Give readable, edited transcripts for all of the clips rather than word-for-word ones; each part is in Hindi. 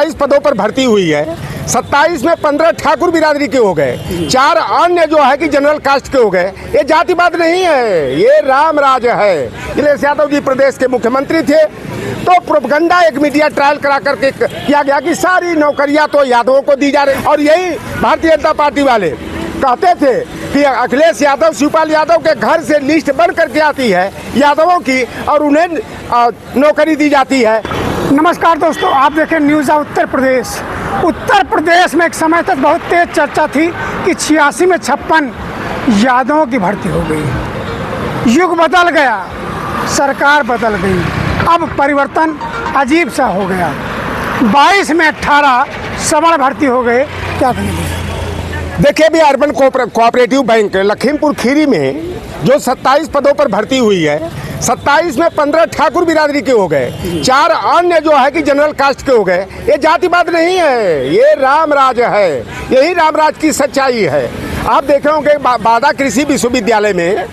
27 पदों पर भर्ती हुई है। 27 में 15 ठाकुर बिरादरी के हो गए, 4 अन्य जो है कि जनरल कास्ट के हो गए। ये जातिवाद नहीं है, ये राम राज है। अखिलेश यादव जी प्रदेश के मुख्यमंत्री थे, तो प्रोपगंडा एक मीडिया ट्रायल करा करके किया गया कि सारी नौकरियां तो यादवों को दी जा रही। और यही भारतीय जनता पार्टी वाले कहते थे कि अखिलेश यादव, शिवपाल यादव के घर से लिस्ट बन करके आती है यादवों की और उन्हें नौकरी दी जाती है। नमस्कार दोस्तों, आप देखें न्यूज़ ऑफ उत्तर प्रदेश। उत्तर प्रदेश में एक समय तक बहुत तेज चर्चा थी कि 86 में 56 यादवों की भर्ती हो गई। युग बदल गया, सरकार बदल गई, अब परिवर्तन अजीब सा हो गया। 22 में 18 सवर्ण भर्ती हो गए। क्या कहेंगे? देखिए, भी urban cooperative bank Lakhimpur Kheri में जो 27 पदों पर भर्ती हुई है, 27 में 15 ठाकुर बिरादरी के हो गए, 4 अन्य जो है कि जनरल कास्ट के हो गए। ये जातिवाद नहीं है, ये राम राज है। यही राम राज की सच्चाई है। आप देख रहे होंगे बादा कृषि विश्वविद्यालय में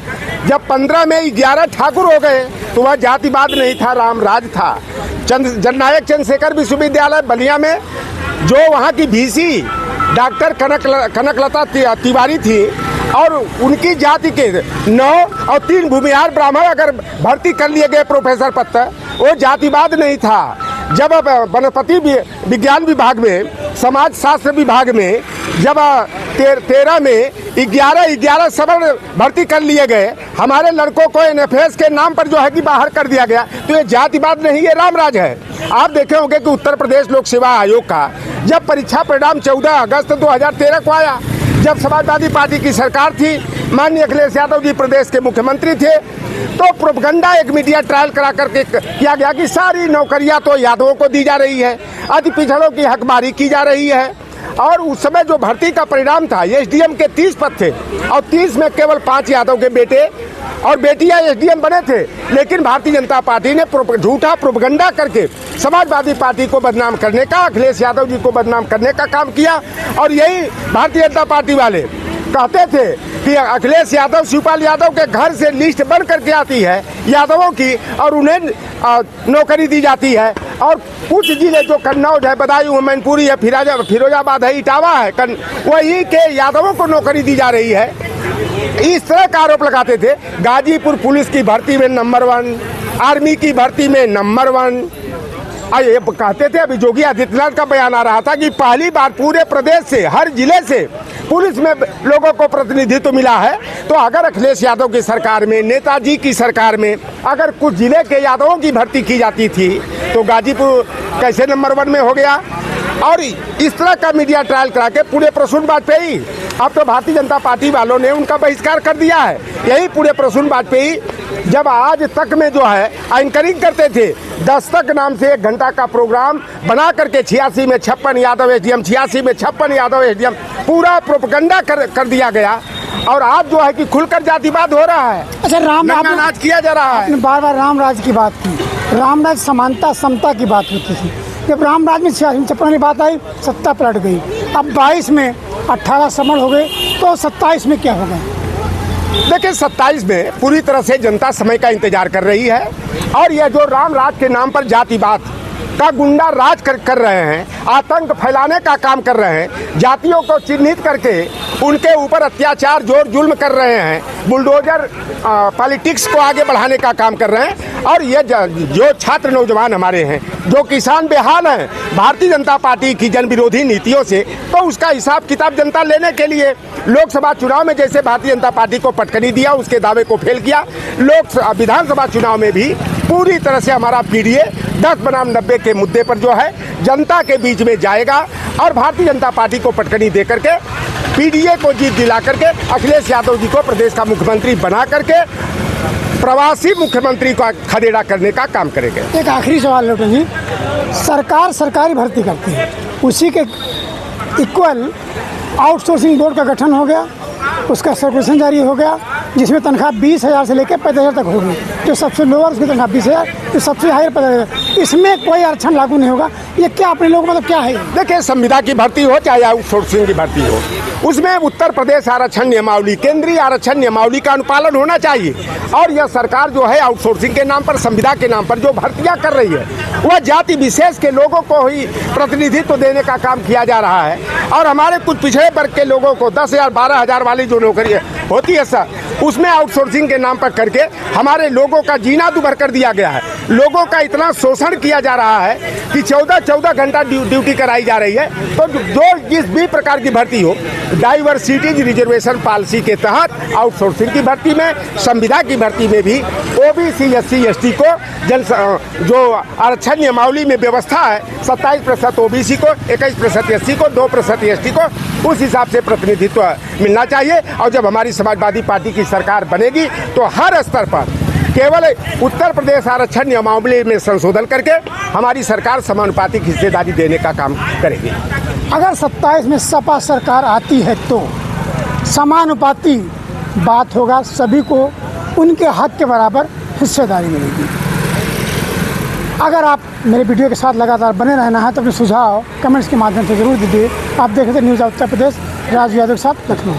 जब 15 में 11 ठाकुर हो गए तो वह जातिवाद नहीं था, राम राज था। जननायक चंद्रशेखर विश्वविद्यालय बलिया में जो वहाँ की VC डॉक्टर कनकलता तिवारी थी और उनकी जाति के 9 और 3 भूमिहार ब्राह्मण अगर भर्ती कर लिए गए प्रोफेसर पद पर, वो जातिवाद नहीं था। जब वनस्पति विज्ञान विभाग में, समाज शास्त्र विभाग में जब 13 में 11 सवर्ण भर्ती कर लिए गए, हमारे लड़कों को NFS के नाम पर जो है कि बाहर कर दिया गया, तो ये जातिवाद नहीं, ये रामराज है। आप देखे होंगे कि उत्तर प्रदेश लोक सेवा आयोग का जब परीक्षा परिणाम 14 अगस्त 2013 को आया, जब समाजवादी पार्टी की सरकार थी, माननीय अखिलेश यादव जी प्रदेश के मुख्यमंत्री थे, तो प्रोपगंडा एक मीडिया ट्रायल करा करके किया गया कि सारी नौकरियां तो यादवों को दी जा रही है, अति पिछड़ों की हकमारी की जा रही है। और उस समय जो भर्ती का परिणाम था, SDM के 30 पद थे और 30 में केवल 5 यादव के बेटे और बेटियां SDM बने थे। लेकिन भारतीय जनता पार्टी ने झूठा प्रोपगंडा करके समाजवादी पार्टी को बदनाम करने का, अखिलेश यादव जी को बदनाम करने का काम किया। और यही भारतीय जनता पार्टी वाले कहते थे कि अखिलेश यादव, शिवपाल यादव के घर से लिस्ट बन करके आती है यादवों की और उन्हें नौकरी दी जाती है। और कुछ जिले जो कन्नौज है, बदायूं है, मैनपुरी है, फिरोजाबाद है, इटावा है, वही के यादवों को नौकरी दी जा रही है। इस तरह का आरोप लगाते थे। गाजीपुर पुलिस की भर्ती में नंबर 1, आर्मी की भर्ती में नंबर 1। ये कहते थे, अभी योगी आदित्यनाथ का बयान आ रहा था कि पहली बार पूरे प्रदेश से, हर जिले से पुलिस में लोगों को प्रतिनिधित्व मिला है। तो अगर अखिलेश यादव की सरकार में, नेताजी की सरकार में अगर कुछ जिले के यादवों की भर्ती की जाती थी तो गाजीपुर कैसे नंबर 1 में हो गया? और इस तरह का मीडिया ट्रायल करा के पूरे प्रसून वाजपेयी, अब तो भारतीय जनता पार्टी वालों ने उनका बहिष्कार कर दिया है। यही पूरे प्रसून वाजपेयी जब आज तक में जो है एंकरिंग करते थे, दस्तक नाम से 1 घंटा का प्रोग्राम बना करके 86 में 56 यादव SDM, 86 में 56 यादव SDM, पूरा प्रोपगंडा कर दिया गया। और आज जो है कि खुलकर जातिवाद हो रहा है। अच्छा, राज किया जा रहा है। आपने बार बार रामराज की बात की। रामराज समानता, समता की बात होती थी। जब रामराज में 56 की बात आई, सत्ता पलट गई। अब 22 में 18 सवर्ण हो गए, तो 27 में क्या होगा? देखिए, 27 में पूरी तरह से जनता समय का इंतजार कर रही है। और यह जो राम राज के नाम पर जातिवाद का गुंडा राज कर रहे हैं, आतंक फैलाने का काम कर रहे हैं, जातियों को चिन्हित करके उनके ऊपर अत्याचार, जोर जुल्म कर रहे हैं, बुलडोजर पॉलिटिक्स को आगे बढ़ाने का काम कर रहे हैं। और ये जो छात्र नौजवान हमारे हैं, जो किसान बेहाल हैं भारतीय जनता पार्टी की जन विरोधी नीतियों से, तो उसका हिसाब किताब जनता लेने के लिए लोकसभा चुनाव में जैसे भारतीय जनता पार्टी को पटकनी दिया, उसके दावे को फेल किया, विधानसभा चुनाव में भी पूरी तरह से हमारा PDA 10 बनाम 90 के मुद्दे पर जो है जनता के बीच में जाएगा। और भारतीय जनता पार्टी को पटकनी दे करके, PDA को जीत दिला करके अखिलेश यादव जी को प्रदेश का मुख्यमंत्री बना करके प्रवासी मुख्यमंत्री को खदेड़ा करने का काम करेंगे। एक आखिरी सवाल लौटे जी, सरकार सरकारी भर्ती करती है, उसी के इक्वल आउटसोर्सिंग बोर्ड का गठन हो गया, उसका सर्कुलेशन जारी हो गया, जिसमें तनख्वाह 20,000 से लेकर 35,000 तक होगी। जो सबसे लोअर उसकी तनख्वाह 20,000, जो सबसे हायर 35,000। इसमें कोई आरक्षण लागू नहीं होगा। ये क्या अपने लोग मतलब क्या है? देखिए, संविदा की भर्ती हो चाहे आउटसोर्सिंग की भर्ती हो, उसमें उत्तर प्रदेश आरक्षण नियमावली, केंद्रीय आरक्षण नियमावली का अनुपालन होना चाहिए। और यह सरकार जो है आउटसोर्सिंग के नाम पर, संविदा के नाम पर जो भर्तियां कर रही है, वह जाति विशेष के लोगों को ही प्रतिनिधित्व देने का काम किया जा रहा है। और हमारे कुछ पिछड़े वर्ग के लोगों को 10,000 12,000 वाली जो नौकरी होती है सर, उसमें आउटसोर्सिंग के नाम पर करके हमारे लोगों का जीना दुभर कर दिया गया है। लोगों का इतना शोषण किया जा रहा है कि 14-14 घंटा ड्यूटी कराई जा रही है। तो जो जिस भी प्रकार की भर्ती हो, डाइवर्सिटी रिजर्वेशन पॉलिसी के तहत आउटसोर्सिंग की भर्ती में, संविदा की भर्ती में भी ओबीसी SC ST को जो आरक्षण नियमावली में व्यवस्था है, 27% ओबीसी को, 21% SC को, 2% ST को, उस हिसाब से प्रतिनिधित्व मिलना चाहिए। और जब हमारी समाजवादी पार्टी की सरकार बनेगी तो हर स्तर पर केवल उत्तर प्रदेश आरक्षण नियमावली में संशोधन करके हमारी सरकार समानुपातिक हिस्सेदारी देने का काम करेगी। अगर 27 में सपा सरकार आती है तो समानुपाती बात होगा, सभी को उनके हक के बराबर हिस्सेदारी मिलेगी। अगर आप मेरे वीडियो के साथ लगातार बने रहना है तो अपने सुझाव कमेंट्स के माध्यम से ज़रूर दीजिए। आप देख रहे थे न्यूज़ उत्तर प्रदेश, राजू यादव के साथ, लखनऊ।